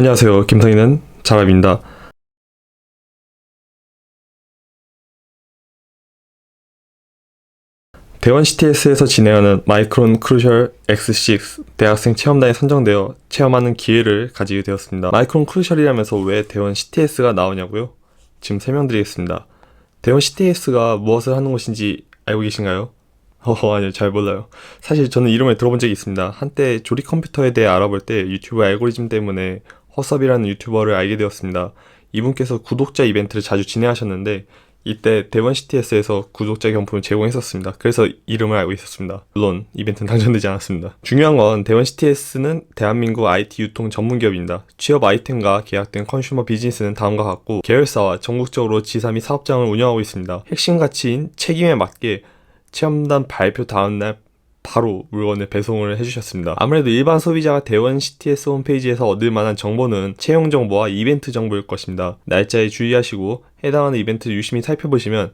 안녕하세요. 김성희는 장갑입니다. 대원 CTS에서 진행하는 마이크론 크루셜 X6 대학생 체험단에 선정되어 체험하는 기회를 가지게 되었습니다. 마이크론 크루셜이라면서 왜 대원 CTS가 나오냐고요? 지금 설명드리겠습니다. 대원 CTS가 무엇을 하는 곳인지 알고 계신가요? 아니요, 잘 몰라요. 사실 저는 이름을 들어본 적이 있습니다. 한때 조립 컴퓨터에 대해 알아볼 때 유튜브 알고리즘 때문에 허섭이라는 유튜버를 알게 되었습니다. 이분께서 구독자 이벤트를 자주 진행하셨는데 이때 대원 CTS에서 구독자 경품을 제공했었습니다. 그래서 이름을 알고 있었습니다. 물론 이벤트는 당첨되지 않았습니다. 중요한 건 대원 CTS는 대한민국 IT 유통 전문 기업입니다. 취업 아이템과 계약된 컨슈머 비즈니스는 다음과 같고 계열사와 전국적으로 지사 및 사업장을 운영하고 있습니다. 핵심 가치인 책임에 맞게 체험단 발표 다음날 바로 물건을 배송을 해주셨습니다. 아무래도 일반 소비자가 대원 CTS 홈페이지에서 얻을 만한 정보는 채용 정보와 이벤트 정보일 것입니다. 날짜에 주의하시고 해당하는 이벤트를 유심히 살펴보시면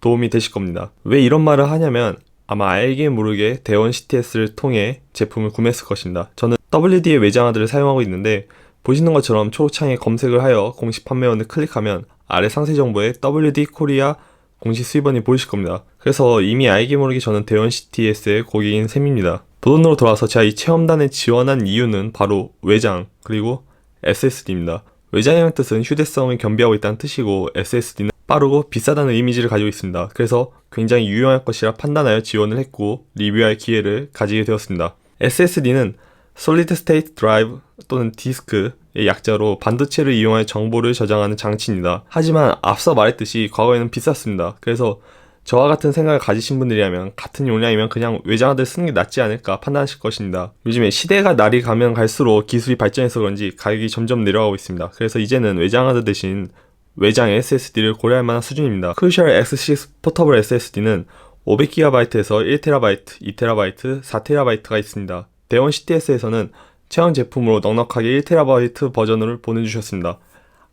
도움이 되실 겁니다. 왜 이런 말을 하냐면 아마 알게 모르게 대원 CTS를 통해 제품을 구매했을 것입니다. 저는 WD의 외장하드를 사용하고 있는데 보시는 것처럼 초록창에 검색을 하여 공식 판매원을 클릭하면 아래 상세 정보에 WD 코리아 공식 수입원이 보이실 겁니다. 그래서 이미 알게 모르게 저는 대원 CTS의 고객인 셈입니다. 본론으로 돌아와서 제가 이 체험단에 지원한 이유는 바로 외장 그리고 SSD입니다. 외장이라는 뜻은 휴대성을 겸비하고 있다는 뜻이고 SSD는 빠르고 비싸다는 이미지를 가지고 있습니다. 그래서 굉장히 유용할 것이라 판단하여 지원을 했고 리뷰할 기회를 가지게 되었습니다. SSD는 Solid State Drive 또는 디스크의 약자로 반도체를 이용해 정보를 저장하는 장치입니다. 하지만 앞서 말했듯이 과거에는 비쌌습니다. 그래서 저와 같은 생각을 가지신 분들이라면 같은 용량이면 그냥 외장하드를 쓰는 게 낫지 않을까 판단하실 것입니다. 요즘에 시대가 날이 가면 갈수록 기술이 발전해서 그런지 가격이 점점 내려가고 있습니다. 그래서 이제는 외장하드 대신 외장 SSD를 고려할 만한 수준입니다. Crucial X6 포터블 SSD는 500GB에서 1TB, 2TB, 4TB가 있습니다. 대원 CTS에서는 체험 제품으로 넉넉하게 1TB 버전을 보내주셨습니다.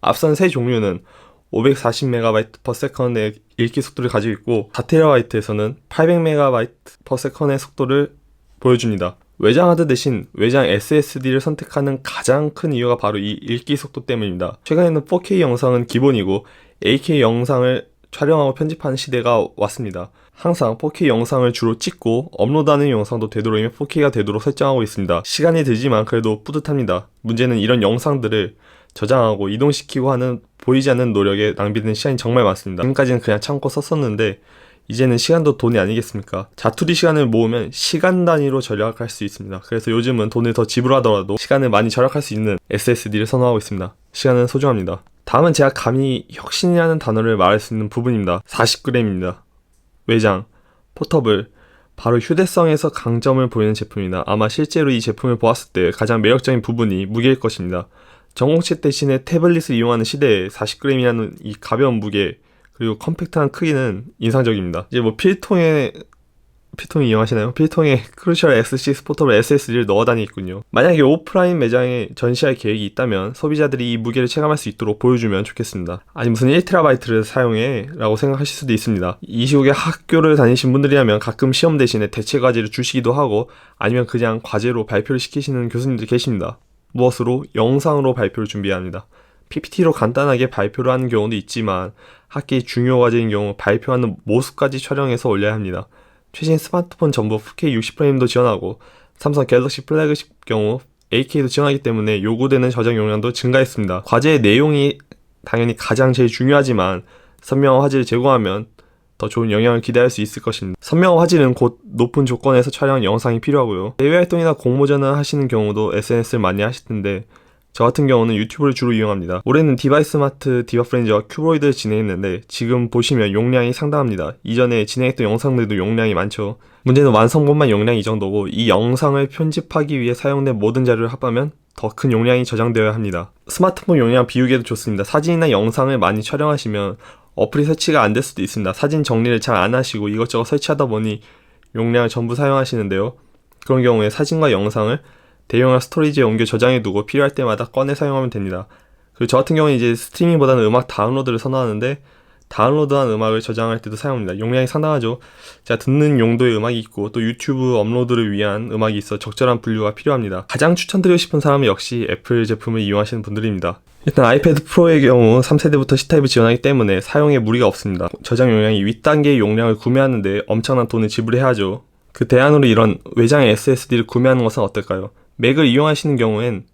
앞선 세 종류는 540MB/s의 읽기 속도를 가지고 있고 4TB에서는 800MB/s의 속도를 보여줍니다. 외장 하드 대신 외장 SSD를 선택하는 가장 큰 이유가 바로 이 읽기 속도 때문입니다. 최근에는 4K 영상은 기본이고 8K 영상을 촬영하고 편집하는 시대가 왔습니다. 항상 4K 영상을 주로 찍고 업로드하는 영상도 되도록이면 4K가 되도록 설정하고 있습니다. 시간이 들지만 그래도 뿌듯합니다. 문제는 이런 영상들을 저장하고 이동시키고 하는 보이지 않는 노력에 낭비되는 시간이 정말 많습니다. 지금까지는 그냥 참고 썼었는데 이제는 시간도 돈이 아니겠습니까? 자투리 시간을 모으면 시간 단위로 절약할 수 있습니다. 그래서 요즘은 돈을 더 지불하더라도 시간을 많이 절약할 수 있는 SSD를 선호하고 있습니다. 시간은 소중합니다. 다음은 제가 감히 혁신이라는 단어를 말할 수 있는 부분입니다. 40g입니다. 외장, 포터블, 바로 휴대성에서 강점을 보이는 제품입니다. 아마 실제로 이 제품을 보았을 때 가장 매력적인 부분이 무게일 것입니다. 전공책 대신에 태블릿을 이용하는 시대에 40g이라는 이 가벼운 무게 그리고 컴팩트한 크기는 인상적입니다. 이제 뭐 필통 이용하시나요? 필통에 크루셜 X6 포터블 SSD를 넣어 다니겠군요. 만약에 오프라인 매장에 전시할 계획이 있다면 소비자들이 이 무게를 체감할 수 있도록 보여주면 좋겠습니다. 아니 무슨 1TB를 사용해? 라고 생각하실 수도 있습니다. 이 시국에 학교를 다니신 분들이라면 가끔 시험 대신에 대체 과제를 주시기도 하고 아니면 그냥 과제로 발표를 시키시는 교수님들 계십니다. 무엇으로? 영상으로 발표를 준비해야 합니다. PPT로 간단하게 발표를 하는 경우도 있지만 학기 중요 과제인 경우 발표하는 모습까지 촬영해서 올려야 합니다. 최신 스마트폰 전부 4K 60프레임도 지원하고 삼성 갤럭시 플래그십 경우 8K도 지원하기 때문에 요구되는 저장 용량도 증가했습니다. 과제의 내용이 당연히 가장 제일 중요하지만 선명한 화질을 제공하면 더 좋은 영향을 기대할 수 있을 것입니다. 선명한 화질은 곧 높은 조건에서 촬영한 영상이 필요하고요. 대외 활동이나 공모전을 하시는 경우도 SNS를 많이 하실 텐데 저 같은 경우는 유튜브를 주로 이용합니다. 올해는 디바이스마트 디바프렌즈와 큐브로이드를 진행했는데 지금 보시면 용량이 상당합니다. 이전에 진행했던 영상들도 용량이 많죠. 문제는 완성본만 용량이 이 정도고 이 영상을 편집하기 위해 사용된 모든 자료를 합하면 더 큰 용량이 저장되어야 합니다. 스마트폰 용량 비우기에도 좋습니다. 사진이나 영상을 많이 촬영하시면 어플이 설치가 안 될 수도 있습니다. 사진 정리를 잘 안 하시고 이것저것 설치하다 보니 용량을 전부 사용하시는데요. 그런 경우에 사진과 영상을 대용량 스토리지에 옮겨 저장해두고 필요할 때마다 꺼내 사용하면 됩니다. 그리고 저 같은 경우는 이제 스트리밍보다는 음악 다운로드를 선호하는데 다운로드한 음악을 저장할 때도 사용합니다. 용량이 상당하죠. 제가 듣는 용도의 음악이 있고 또 유튜브 업로드를 위한 음악이 있어 적절한 분류가 필요합니다. 가장 추천드리고 싶은 사람은 역시 애플 제품을 이용하시는 분들입니다. 일단 아이패드 프로의 경우 3세대부터 C타입을 지원하기 때문에 사용에 무리가 없습니다. 저장 용량이 윗단계의 용량을 구매하는데 엄청난 돈을 지불해야 하죠. 그 대안으로 이런 외장의 SSD를 구매하는 것은 어떨까요? 맥을 이용하시는 경우엔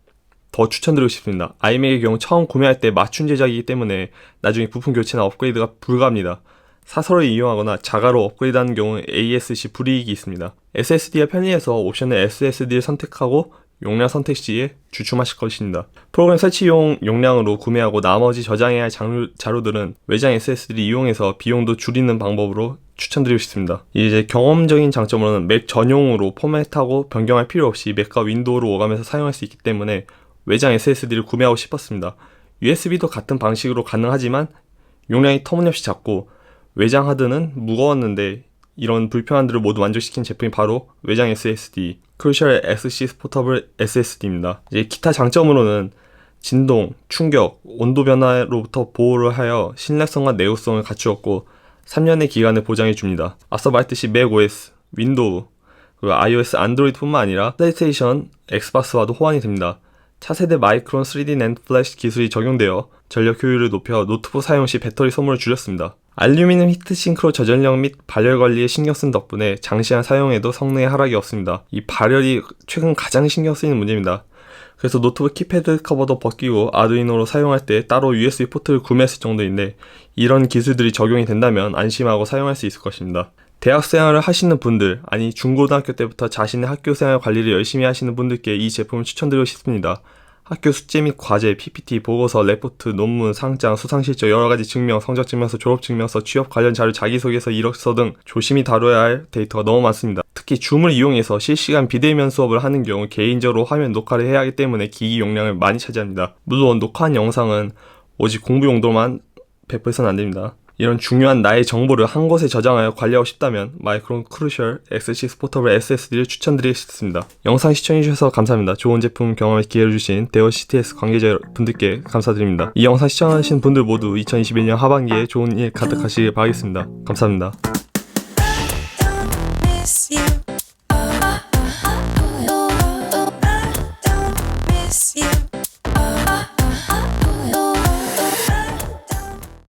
더 추천드리고 싶습니다. 아이맥의 경우 처음 구매할 때 맞춤 제작이기 때문에 나중에 부품 교체나 업그레이드가 불가합니다. 사설을 이용하거나 자가로 업그레이드하는 경우 ASC 불이익이 있습니다. SSD가 편리해서 옵션을 SSD를 선택하고 용량 선택 시에 주춤하실 것입니다. 프로그램 설치용 용량으로 구매하고 나머지 저장해야 할 자료들은 외장 SSD를 이용해서 비용도 줄이는 방법으로 추천드리고 싶습니다. 이제 경험적인 장점으로는 맥 전용으로 포맷하고 변경할 필요 없이 맥과 윈도우를 오가면서 사용할 수 있기 때문에 외장 SSD를 구매하고 싶었습니다. USB도 같은 방식으로 가능하지만 용량이 터무니없이 작고 외장 하드는 무거웠는데 이런 불편함들을 모두 만족시킨 제품이 바로 외장 SSD Crucial XC Portable SSD입니다. 이제 기타 장점으로는 진동, 충격, 온도 변화로부터 보호를 하여 신뢰성과 내구성을 갖추었고 3년의 기간을 보장해 줍니다. 앞서 말했듯이 macOS, 윈도우, 그리고 iOS, 안드로이드뿐만 아니라 플레이스테이션, 엑스박스와도 호환이 됩니다. 차세대 마이크론 3D 낸드 플래시 기술이 적용되어 전력 효율을 높여 노트북 사용 시 배터리 소모를 줄였습니다. 알루미늄 히트싱크로 저전력 및 발열 관리에 신경 쓴 덕분에 장시간 사용에도 성능에 하락이 없습니다. 이 발열이 최근 가장 신경 쓰이는 문제입니다. 그래서 노트북 키패드 커버도 벗기고 아두이노로 사용할 때 따로 USB 포트를 구매했을 정도인데 이런 기술들이 적용이 된다면 안심하고 사용할 수 있을 것입니다. 대학생활을 하시는 분들, 아니 중고등학교 때부터 자신의 학교생활 관리를 열심히 하시는 분들께 이 제품을 추천드리고 싶습니다. 학교 숙제 및 과제, PPT, 보고서, 레포트, 논문, 상장, 수상실적, 여러가지 증명, 성적증명서, 졸업증명서, 취업 관련 자료, 자기소개서, 이력서 등 조심히 다뤄야 할 데이터가 너무 많습니다. 특히 줌을 이용해서 실시간 비대면 수업을 하는 경우 개인적으로 화면 녹화를 해야 하기 때문에 기기 용량을 많이 차지합니다. 물론 녹화한 영상은 오직 공부 용도만 배포해서는 안됩니다. 이런 중요한 나의 정보를 한 곳에 저장하여 관리하고 싶다면 마이크론 크루셜 XC 포터블 SSD를 추천드리겠습니다. 영상 시청해주셔서 감사합니다. 좋은 제품 경험을 기회를 주신 대어 CTS 관계자 분들께 감사드립니다. 이 영상 시청하신 분들 모두 2021년 하반기에 좋은 일 가득하시길 바라겠습니다. 감사합니다.